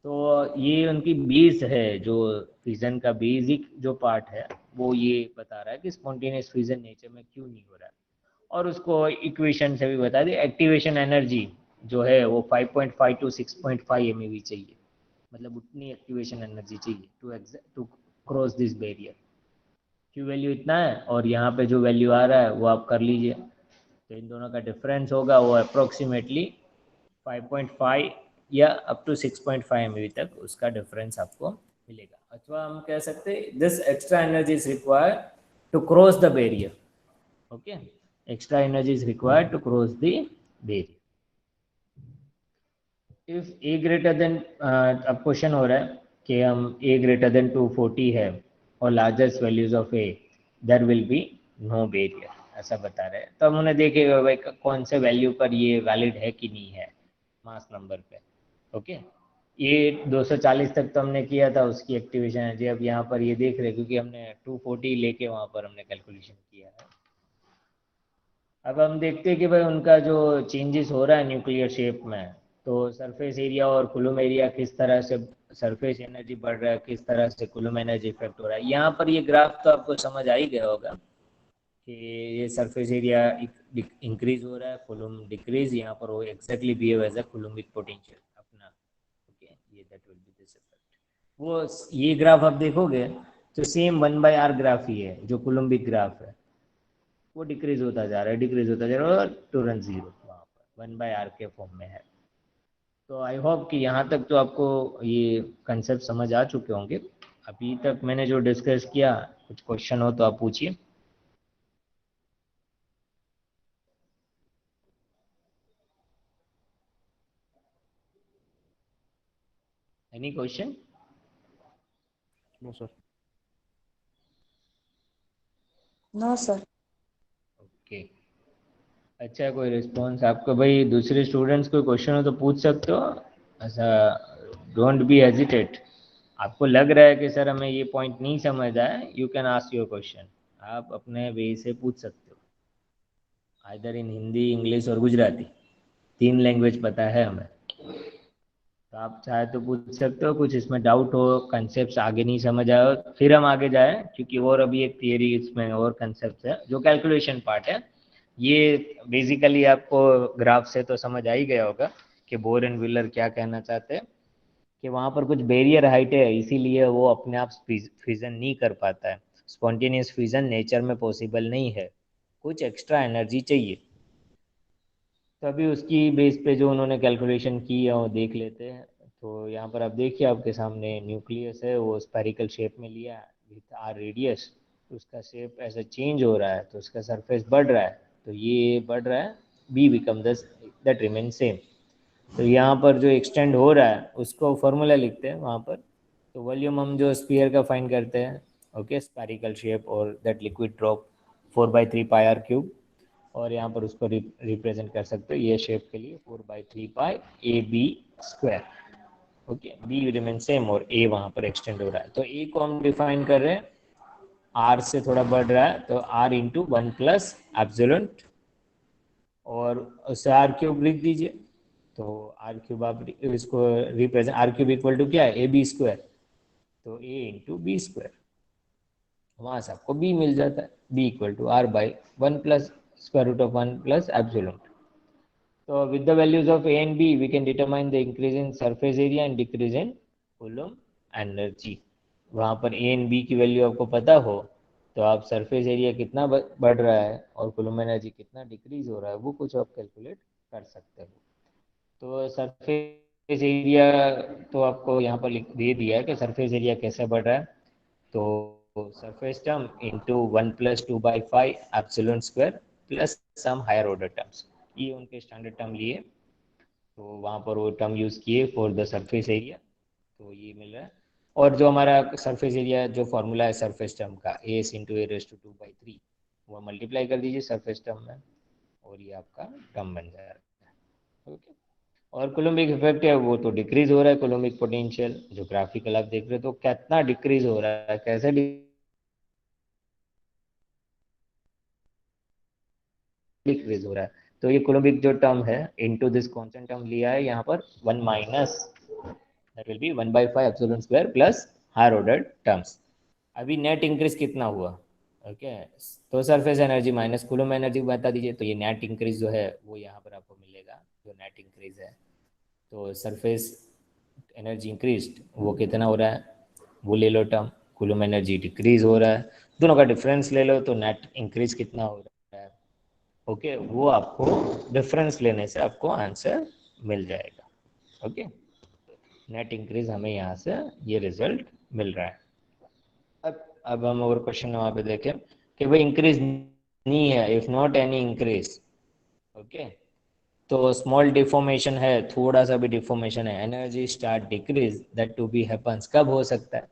[SPEAKER 1] तो ये उनकी बेस है, जो फिजन का बेसिक जो पार्ट है वो ये बता रहा है कि स्पॉन्टेनियस फिजन नेचर में क्यों नहीं हो रहा है। और उसको इक्वेशन से भी बता दी, एक्टिवेशन एनर्जी जो है वो 5.5 टू 6.5 MeV चाहिए, मतलब उतनी एक्टिवेशन एनर्जी चाहिए to cross this barrier. Q value इतना है और यहाँ पे जो वैल्यू आ रहा है वो आप कर लीजिए। तो इन दोनों का डिफरेंस होगा वो अप्रोक्सीमेटली 5.5 या अप टू 6.5 MeV तक उसका डिफरेंस आपको मिलेगा। अथवा हम कह सकते हैं this extra energy is required to cross the barrier, okay, extra energy is required to cross the barrier. If A greater than, अब क्वेश्चन हो रहा है कि हम ए ग्रेटर देन 240 है और largest values of A, there will be no barrier, ऐसा बता रहे हैं। तो हम उन्हें देखेगा भाई कौन से वैल्यू पर ये वैलिड है कि नहीं है मास नंबर पे, ओके। ये 240 तक तो हमने किया था उसकी एक्टिवेशन एनर्जी, अब यहाँ पर ये देख रहे क्योंकि हमने 240 लेके वहाँ पर हमने कैलकुलेशन किया है। अब हम देखते हैं कि भाई उनका जो चेंजेस हो रहा है न्यूक्लियर शेप में, तो सरफेस एरिया और कुलुम एरिया किस तरह से, सरफेस एनर्जी बढ़ रहा है किस तरह से कुलुम एनर्जी इफेक्ट हो रहा है। यहाँ पर ये ग्राफ तो आपको समझ आ ही गया होगा कि ये सरफेस एरिया इंक्रीज हो रहा है, कुलुम डिक्रीज, यहाँ पर वो exactly behave as a coulombic potential अपना, ओके, ये that will be this effect. वो ये ग्राफ आप देखोगे तो सेम 1/r ग्राफ ही है जो कुलुम्बिक ग्राफ है, वो डिक्रीज होता जा रहा है, डिक्रीज होता जा रहा है, और टूरेंट जीरो वहाँ पर 1/r के फॉर्म में है। तो आई होप कि यहाँ तक तो आपको ये कंसेप्ट समझ आ चुके होंगे। अभी तक मैंने जो डिस्कस किया, कुछ क्वेश्चन हो तो आप पूछिए। Any question?
[SPEAKER 2] No sir.
[SPEAKER 3] No sir.
[SPEAKER 1] Okay, अच्छा, कोई रिस्पॉन्स आपको भाई दूसरे स्टूडेंट्स कोई क्वेश्चन हो तो पूछ सकते हो, ऐसा डोंट बी हेजिटेट। आपको लग रहा है कि सर हमें ये पॉइंट नहीं समझ आया, you can ask your question, आप अपने वे से पूछ सकते हो, आइदर इन हिंदी, इंग्लिश और गुजराती, 3 लैंग्वेज पता है हमें। तो आप चाहे तो पूछ सकते हो, कुछ इसमें डाउट हो, कंसेप्ट आगे नहीं समझ आए हो, फिर हम आगे जाए, क्योंकि और अभी एक थियरी इसमें और कंसेप्ट है जो कैलकुलेशन पार्ट है। ये बेसिकली आपको ग्राफ से तो समझ आ ही गया होगा कि बोर एंड व्हीलर क्या कहना चाहते हैं, कि वहाँ पर कुछ बैरियर हाइट है, इसीलिए वो अपने आप फ्यूजन नहीं कर पाता है। स्पॉन्टेनियस फ्यूजन नेचर में पॉसिबल नहीं है, कुछ एक्स्ट्रा एनर्जी चाहिए। तो अभी उसकी बेस पे जो उन्होंने कैलकुलेशन की है वो देख लेते हैं। तो यहाँ पर आप देखिए, आपके सामने न्यूक्लियस है, वो स्पेरिकल शेप में लिया विथ आर रेडियस। उसका शेप ऐसा चेंज हो रहा है तो उसका सरफेस बढ़ रहा है, तो ये बढ़ रहा है, बी बिकम दस, दैट रिमेन सेम। तो यहाँ पर जो एक्सटेंड हो रहा है उसको फॉर्मूला लिखते हैं वहाँ पर। तो वॉल्यूम हम जो स्फीयर का फाइंड करते हैं, ओके, स्पेरिकल शेप और दैट लिक्विड ड्रॉप 4/3πr³ और यहाँ पर उसको रिप्रेजेंट कर सकते हो ये शेप के लिए 4/3πAB²। Okay, be remain same और ए वहाँ पर एक्सटेंड हो रहा है। तो ए को हम डिफाइन कर रहे हैं, आर से थोड़ा बढ़ रहा है तो आर इंटू 1+ε, और उससे r³ लिख दीजिए। तो r³ आप इसको रिप्रेजेंट, r³ इक्वल टू क्या है, AB², तो a इंटू B², वहाँ से आपको b मिल जाता है, b equal to r/1+√1+ε। So with the values of A and B, we can determine the increase in surface area and decrease in Coulomb energy. वहाँ पर A and B की value आपको पता हो तो आप सरफेस एरिया कितना बढ़ रहा है और Coulomb एनर्जी कितना डिक्रीज हो रहा है वो कुछ आप कैलकुलेट कर सकते हो। तो सरफेस एरिया तो आपको यहाँ पर लिख दे दिया है कि सरफेस एरिया कैसे बढ़ रहा है। तो surface term into 1+2/5ε² plus some higher order terms, ये उनके स्टैंडर्ड टर्म लिए, तो वहाँ पर वो टर्म यूज़ किए फॉर द सरफेस एरिया, तो ये मिल रहा है। और जो हमारा सरफेस एरिया जो फॉर्मूला है सरफेस टर्म का, as इंटू a⁻²/3, वो मल्टीप्लाई कर दीजिए सरफेस टर्म में और ये आपका टर्म बन जाएगा। ओके, और कोलम्बिक इफेक्ट है वो तो डिक्रीज हो रहा है, कोलम्बिक पोटेंशियल जो ग्राफिकल आप देख रहे हो, तो कितना डिक्रीज हो रहा है, कैसे डिक्रीज हो रहा है। तो ये कोलम्बिक जो टर्म है इनटू दिस कांस्टेंट टर्म लिया है यहाँ पर 1 minus, that will be 1/5ε² plus higher order terms. अभी नेट इंक्रीज कितना हुआ, ओके, तो surface energy minus Coulomb energy बता दीजिए, तो ये नेट इंक्रीज जो है वो यहाँ पर आपको मिलेगा, जो नेट इंक्रीज है। तो सरफेस एनर्जी इंक्रीज वो कितना हो रहा है वो ले लो टर्म, कूलम्ब एनर्जी डिक्रीज हो रहा है, दोनों का डिफरेंस ले लो तो नेट इंक्रीज कितना हो रहा है। ओके, वो आपको डिफरेंस लेने से आपको आंसर मिल जाएगा। ओके, नेट इंक्रीज हमें यहाँ से ये रिजल्ट मिल रहा है। अब हम और क्वेश्चन वहाँ पे देखें कि भाई इंक्रीज नहीं है, if not any increase, okay, तो स्मॉल डिफॉर्मेशन है, थोड़ा सा भी डिफॉर्मेशन है, energy start decrease, that to be happens कब हो सकता है,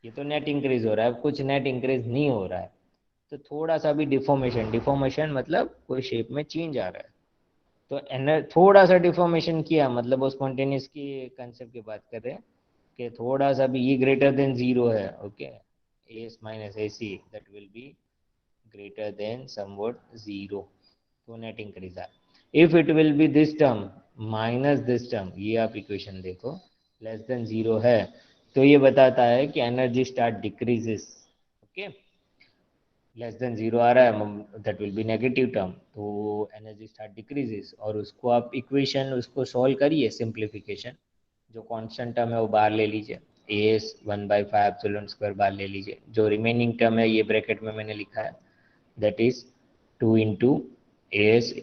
[SPEAKER 1] ये तो नेट इंक्रीज हो रहा है, कुछ नेट इंक्रीज नहीं हो रहा है, तो थोड़ा सा भी डिफॉर्मेशन, डिफॉर्मेशन मतलब कोई शेप में चेंज आ रहा है, तो थोड़ा सा डिफॉर्मेशन किया मतलब वो स्पॉन्टेनियस की कंसेप्ट की बात कर रहे हैं कि थोड़ा सा भी ई ग्रेटर देन जीरो है, okay, S minus A see that will be greater than somewhat zero, तो नेट इंक्रीज है। If it will be this term minus this term, ये आप इक्वेशन देखो, लेस देन जीरो है, तो ये बताता है कि energy start decreases. Okay, less than zero आ रहा है that will be negative term, तो एनर्जी स्टार्ट डिक्रीजेस, और उसको आप इक्वेशन उसको सॉल्व करिए, सिंप्लीफिकेशन, जो कांस्टेंट टर्म है वो बाहर ले लीजिए, एस 1/5ε² बाहर ले लीजिए, जो रिमेनिंग टर्म है ये ब्रैकेट में मैंने लिखा है, that is 2 into S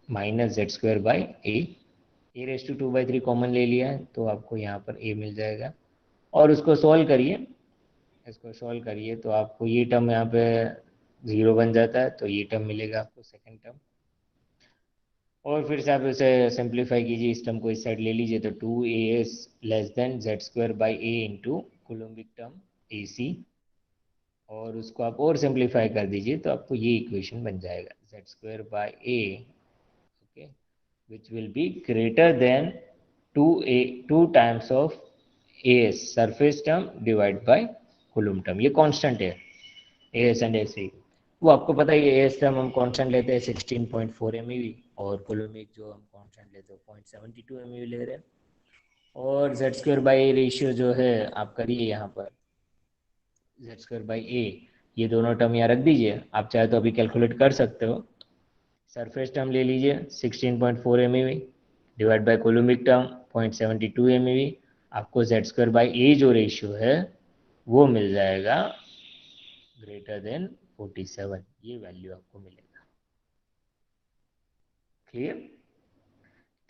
[SPEAKER 1] minus z²/a, a⁻²/3 common ले लिया है तो आपको यहाँ पर a मिल जाएगा, और उसको सॉल्व करिए, इसको सॉल्व करिए तो आपको ये टर्म यहाँ पे 0 बन जाता है, तो ये टर्म मिलेगा आपको सेकेंड टर्म, और फिर से आप इसे सिंप्लीफाई कीजिए, इस टर्म को इस साइड ले लीजिए, तो 2as less than z²/a into coulombic term ac, और उसको आप और सिंप्लीफाई कर दीजिए तो आपको ये इक्वेशन बन जाएगा z²/a, okay, which will be greater than 2 times of as surface term divide by coulomb term, ये कांस्टेंट है as एंड ac, वो आपको पता है ये as टर्म हम कांस्टेंट लेते हैं 16.4 MeV, और कोलम्बिक जो हम कांस्टेंट लेते हैं 0.72 MeV ले रहे हैं, और Z square by A ratio जो है आप करिए यहाँ पर, जेड स्क्वायर बाई ए, ये दोनों टर्म यहाँ रख दीजिए। आप चाहे तो अभी कैलकुलेट कर सकते हो। सरफेस टर्म ले लीजिए 16.4 MeV divide by coulombic term 0.72 MeV। आपको जेड स्क्वायर बाई ए जो रेशियो है वो मिल जाएगा ग्रेटर देन 47, ये वैल्यू आपको मिलेगा। क्लियर?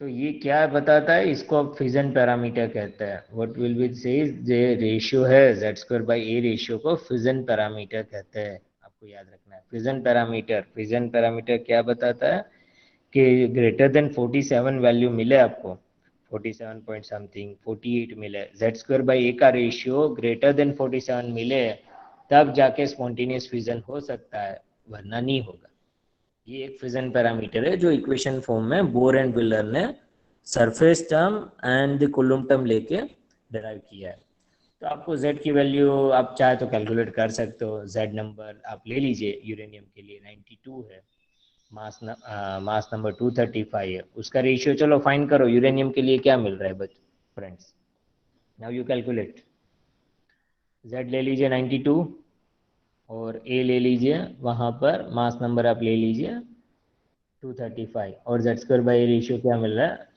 [SPEAKER 1] तो ये क्या बताता है, इसको आप फिजन पैरामीटर कहते हैं। व्हाट विल बी से जे रेशियो है Z square by A ratio को फिजन पैरामीटर कहते हैं। आपको याद रखना है फिजन पैरामीटर क्या बताता है कि ग्रेटर देन 47 वैल्यू मिले आपको, 47 पॉइंट समथिंग 48 मिले, जेड स्क्वायर बाई ए का रेशियो ग्रेटर देन 47 मिले, तब जाके स्पॉन्टेनियस फिजन हो सकता है, वरना नहीं होगा। ये एक फिजन पैरामीटर है जो इक्वेशन फॉर्म में बोर एंड विलर ने surface term and the coulomb term लेके डिराइव किया है। तो आपको Z की वैल्यू आप चाहे तो कैलकुलेट कर सकते हो। Z नंबर आप ले लीजिए, यूरेनियम के लिए 92 है, मास नंबर 235 है, उसका रेशियो चलो फाइंड करो यूरेनियम के लिए क्या मिल रहा है बच friends. Now you calculate, Z ले लीजिए 92 और A ले लीजिए, वहाँ पर मास नंबर आप ले लीजिए 235 और जेड स्क्वायर बाई रेशियो क्या मिल रहा है,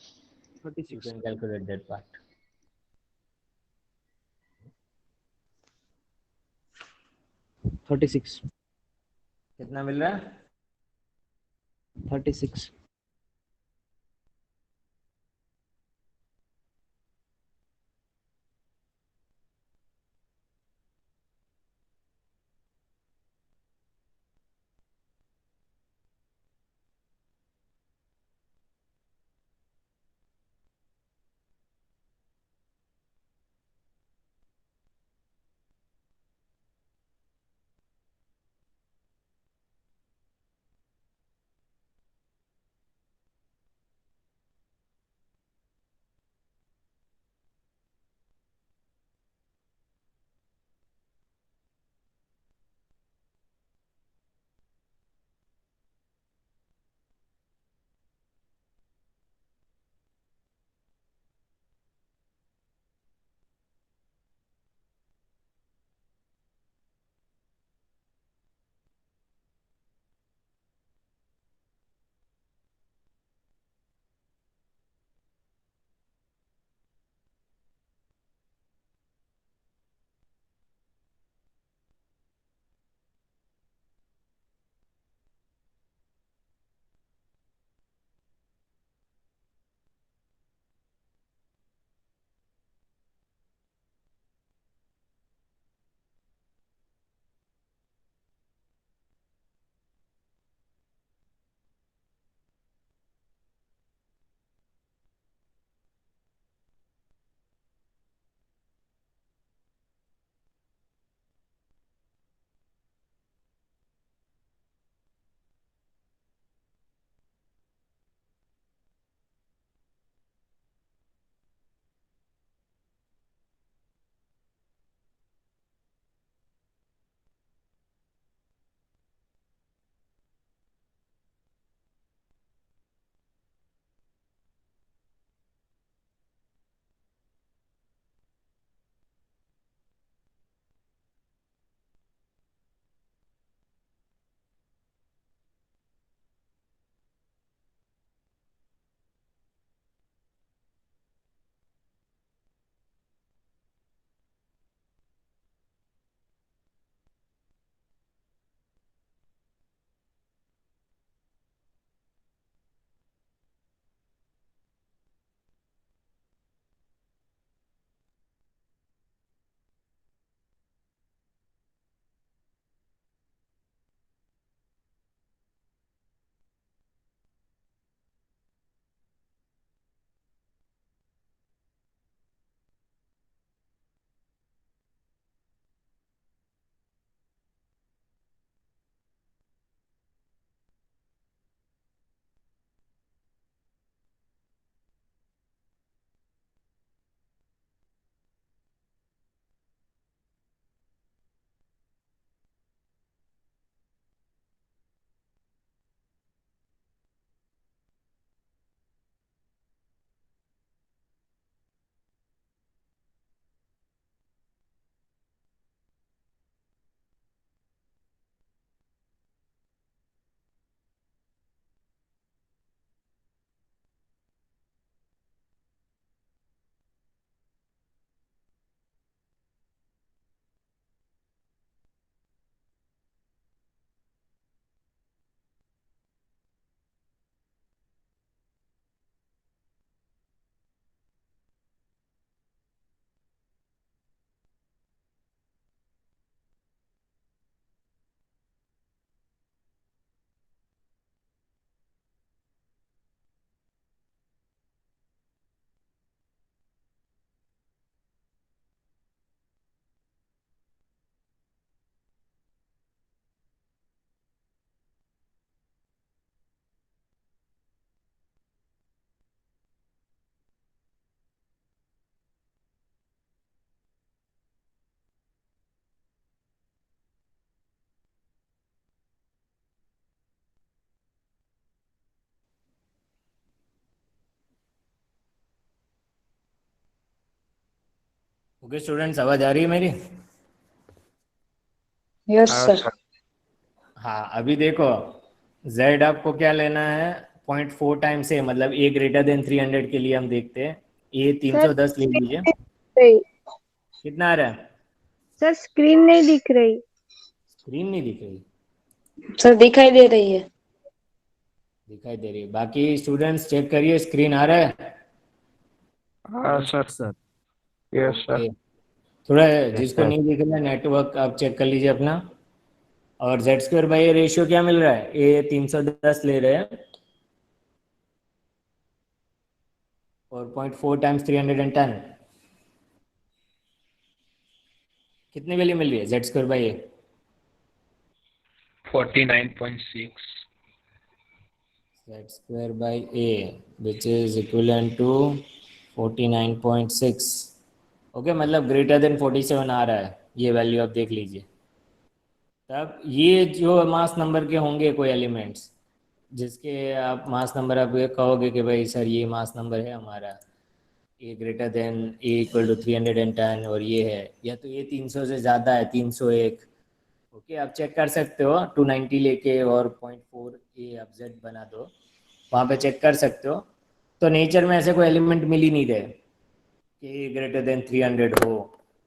[SPEAKER 1] you
[SPEAKER 2] 36.
[SPEAKER 1] Can calculate that part.
[SPEAKER 2] 36.
[SPEAKER 1] कितना मिल रहा है?
[SPEAKER 2] 36.
[SPEAKER 1] ओके स्टूडेंट्स, आवाज आ रही है मेरी?
[SPEAKER 3] यस
[SPEAKER 2] हाँ
[SPEAKER 3] सर।
[SPEAKER 2] सर।
[SPEAKER 1] हाँ, अभी देखो, z आपको क्या लेना है? 0.4 टाइम्स ए, मतलब a ग्रेटर देन 300 के लिए हम देखते हैं। a
[SPEAKER 4] सर
[SPEAKER 1] 310 ले
[SPEAKER 4] स्क्रीन
[SPEAKER 1] लीजिए।
[SPEAKER 4] नहीं दिख रही।
[SPEAKER 1] कितना आ रहा है?
[SPEAKER 4] सर स्क्रीन नहीं दिख रही।
[SPEAKER 1] स्क्रीन नहीं दिख रही?
[SPEAKER 3] सर दिखाई दे रही है।
[SPEAKER 1] दिखाई दे रही है। बाकी स्टूडेंट्स चेक करिए, स्क्रीन आ रहा है?
[SPEAKER 2] हाँ sir sir. Yes sir.
[SPEAKER 1] Okay. थोड़ा
[SPEAKER 2] यस
[SPEAKER 1] जिसको
[SPEAKER 2] सर।
[SPEAKER 1] नहीं दिख रहा नेटवर्क आप चेक कर लीजिए अपना। और जेड स्क्वायर बाई रेशियो क्या मिल रहा है? ए 310 ले रहे हैं और 0.4 टाइम्स 310 कितने के लिए मिल रही है Z square by A?
[SPEAKER 5] 49.6.
[SPEAKER 1] Z square by A which is equivalent to 49.6। Okay, मतलब ग्रेटर देन 47 आ रहा है, ये वैल्यू आप देख लीजिए। तब ये जो मास नंबर के होंगे कोई एलिमेंट्स, जिसके आप मास नंबर आप ये कहोगे कि भाई सर ये मास नंबर है हमारा, a greater than a equal to 310, और ये है, या तो ये 300 से ज़्यादा है, 301। ओके, आप चेक कर सकते हो 290 लेके और 0.4 ए आप जेड बना दो, वहाँ पे चेक कर सकते हो। तो नेचर में ऐसे कोई एलिमेंट मिल ही नहीं रहे कि ग्रेटर देन 300 हो।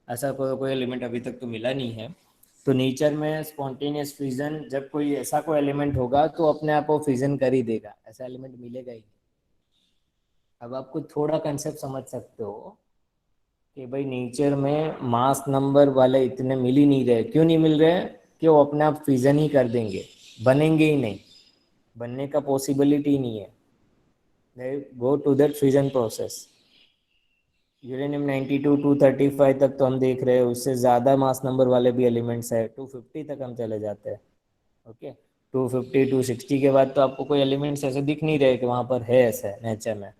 [SPEAKER 1] ऐसा कोई कोई एलिमेंट अभी तक तो मिला नहीं है। तो नेचर में स्पॉन्टेनियस फ्यूजन, जब कोई ऐसा कोई एलिमेंट होगा तो अपने आप वो फ्यूजन कर ही देगा, ऐसा एलिमेंट मिलेगा ही नहीं। अब आपको थोड़ा कंसेप्ट समझ सकते हो कि भाई नेचर में मास नंबर वाले इतने मिल ही नहीं रहे। क्यों नहीं मिल रहे? कि वो अपने आप फ्यूजन ही कर देंगे, बनेंगे ही नहीं, बनने का पॉसिबिलिटी ही नहीं है। They go to that fusion process. Uranium 92 235 तक तो हम देख रहे हैं, उससे ज़्यादा मास नंबर वाले भी एलिमेंट्स है, 250 तक हम चले जाते हैं। ओके, 250 260 के बाद तो आपको कोई एलिमेंट्स ऐसे दिख नहीं रहे कि वहाँ पर है ऐसा नेचर में।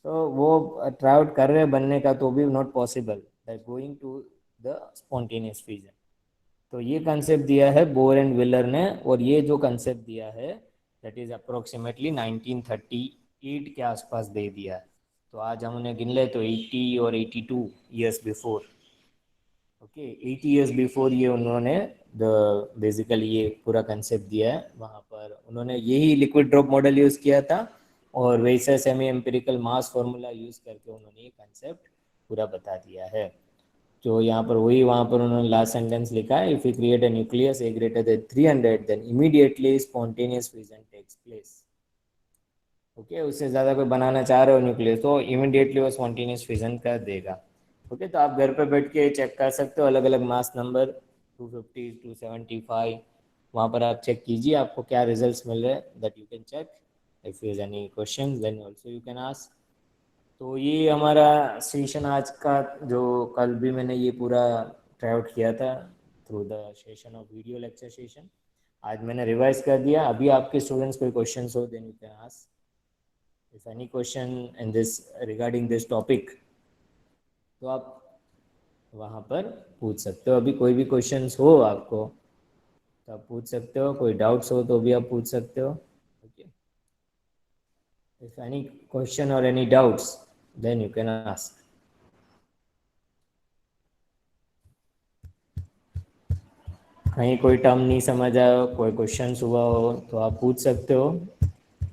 [SPEAKER 1] तो वो ट्राई आउट कर रहे हैं बनने का, तो भी not possible that going to the spontaneous fusion. तो ये कंसेप्ट दिया है बोर एंड विलर ने, और ये जो कंसेप्ट दिया है दैट इज अप्रोक्सीमेटली 1938 के आसपास दे दिया है। तो आज हम उन्हें गिन ले तो 80 और 82 years before. Okay, 80 years before ये उन्होंने द बेसिकली ये पूरा कंसेप्ट दिया है। वहाँ पर उन्होंने यही लिक्विड ड्रॉप मॉडल यूज़ किया था, और वैसे semi empirical mass formula use करके उन्होंने ये कंसेप्ट पूरा बता दिया है। जो यहाँ पर वही, वहाँ पर उन्होंने लास्ट सेंटेंस लिखा है, if you create a nucleus A greater than 300 then immediately spontaneous fusion takes place. Okay, उससे ज़्यादा कोई बनाना चाह रहे हो न्यूक्लियस तो इमीडिएटली वो स्पॉन्टेनियस फ्यूजन कर देगा। ओके, तो आप घर पे बैठ के चेक कर सकते हो अलग अलग मास नंबर 250 275, वहाँ पर आप चेक कीजिए आपको क्या रिजल्ट्स मिल रहे हैं, that you can check. If you any question then also you can ask. तो ये हमारा सेशन आज का, जो कल भी मैंने ये पूरा ट्राई आउट किया था through the session of video lecture session, आज मैंने रिवाइज कर दिया। अभी आपके स्टूडेंट्स कोई क्वेश्चंस हो then you can ask. If any question in this regarding this topic तो आप वहाँ पर पूछ सकते हो। अभी कोई भी क्वेश्चंस हो आपको तो आप पूछ सकते हो, कोई डाउट्स हो तो भी आप पूछ सकते हो। ओके, इफ एनी क्वेश्चन और any doubts then you can ask. कहीं कोई टर्म नहीं समझ आया हो, कोई क्वेश्चन हुआ हो तो आप पूछ सकते हो।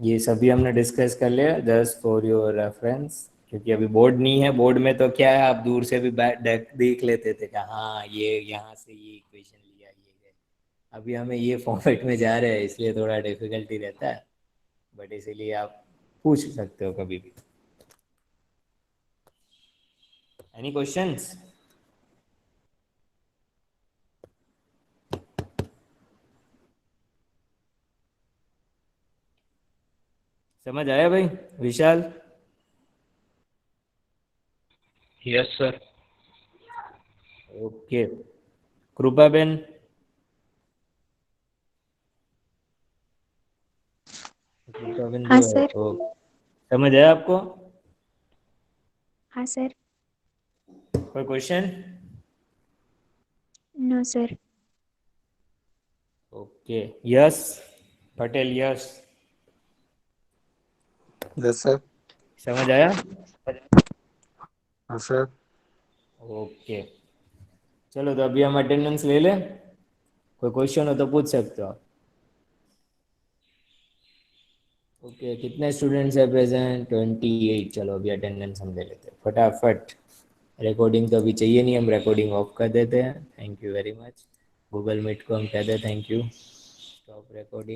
[SPEAKER 1] ये सभी हमने डिस्कस कर लिया जस्ट फॉर योर रेफरेंस, क्योंकि अभी बोर्ड नहीं है। बोर्ड में तो क्या है, आप दूर से भी देख लेते थे कि हाँ ये यहाँ से ये इक्वेशन लिया, ये है। अभी हमें ये फॉर्मेट में जा रहे हैं, इसलिए थोड़ा डिफिकल्टी रहता है, बट इसीलिए आप पूछ सकते हो कभी भी। Any questions? समझ आया भाई विशाल?
[SPEAKER 5] Yes, sir.
[SPEAKER 1] ओके, कृपा बेन? कृपा बेन
[SPEAKER 4] हाँ
[SPEAKER 1] जो है
[SPEAKER 4] सर।
[SPEAKER 1] तो समझ आया आपको?
[SPEAKER 4] हाँ सर।
[SPEAKER 1] कोई question?
[SPEAKER 4] No sir.
[SPEAKER 1] Okay, yes Patel, yes
[SPEAKER 2] yes sir.
[SPEAKER 1] समझ आया?
[SPEAKER 2] हाँ सर।
[SPEAKER 1] ओके, चलो तो अभी हम अटेंडेंस ले लें, कोई क्वेश्चन हो तो पूछ सकते हो आप। ओके, कितने स्टूडेंट्स है प्रेजेंट? 28। चलो अभी अटेंडेंस हम ले लेते हैं फटाफट। रिकॉर्डिंग तो अभी चाहिए नहीं, हम रिकॉर्डिंग ऑफ कर देते हैं। Thank you very much. Google Meet को हम कहते हैं थैंक यू, स्टॉप रिकॉर्डिंग।